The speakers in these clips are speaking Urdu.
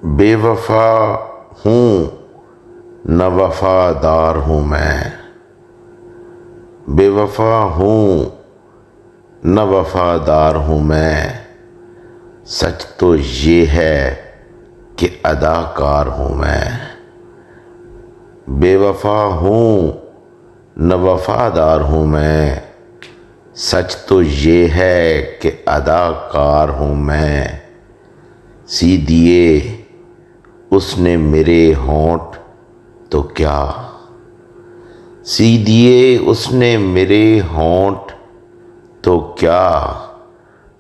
بے وفا ہوں نہ وفادار ہوں میں، بے وفا ہوں نہ وفادار ہوں میں، سچ تو یہ ہے کہ اداکار ہوں میں۔ بے وفا ہوں نہ وفادار ہوں میں، سچ تو یہ ہے کہ اداکار ہوں میں۔ سی دیے اس نے میرے ہونٹ تو کیا، سی دیے اس نے میرے ہونٹ تو کیا،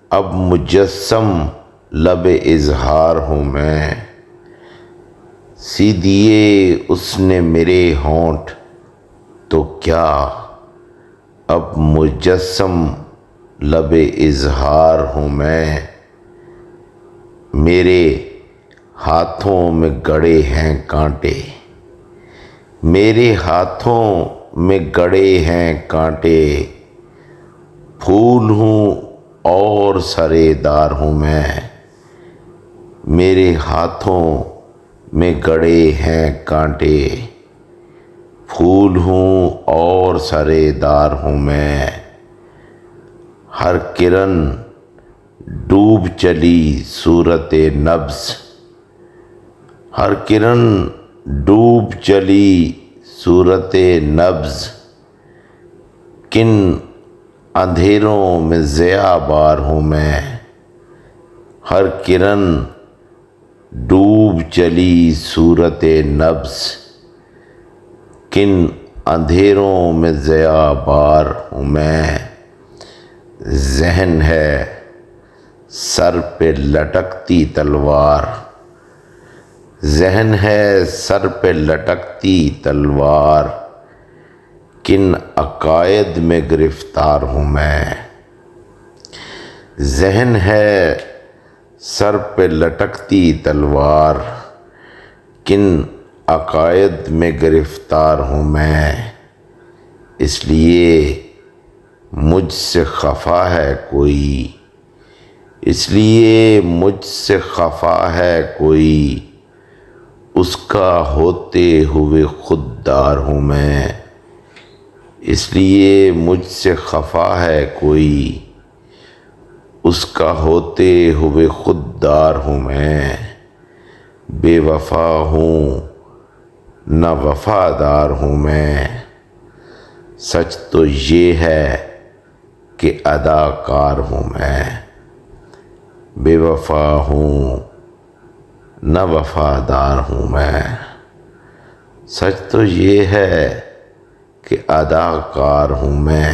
اب مجسم لب اظہار ہوں میں۔ سی دیے اس نے میرے ہونٹ تو کیا، اب مجسم لب اظہار ہوں میں۔ میرے ہاتھوں میں گڑے ہیں کانٹے، میرے ہاتھوں میں گڑے ہیں کانٹے، پھول ہوں اور سرے دار ہوں میں۔ میرے ہاتھوں میں گڑے ہیں کانٹے، پھول ہوں اور سرے دار ہوں میں۔ ہر کرن ڈوب چلی صورت نبض، ہر کرن ڈوب چلی صورت نبض، کن اندھیروں میں ضیاء بار ہوں میں۔ ہر کرن ڈوب چلی صورت نبض، کن اندھیروں میں ضیاء بار ہوں میں۔ ذہن ہے سر پہ لٹکتی تلوار، ذہن ہے سر پہ لٹکتی تلوار، کن عقائد میں گرفتار ہوں میں۔ ذہن ہے سر پہ لٹکتی تلوار، کن عقائد میں گرفتار ہوں میں۔ اس لیے مجھ سے خفا ہے کوئی، اس لیے مجھ سے خفا ہے کوئی، اس کا ہوتے ہوئے خوددار ہوں میں۔ اس لیے مجھ سے خفا ہے کوئی، اس کا ہوتے ہوئے خوددار ہوں میں۔ بے وفا ہوں نہ وفادار ہوں میں، سچ تو یہ ہے کہ اداکار ہوں میں۔ بے وفا ہوں نہ وفادار ہوں میں، سچ تو یہ ہے کہ اداکار ہوں میں۔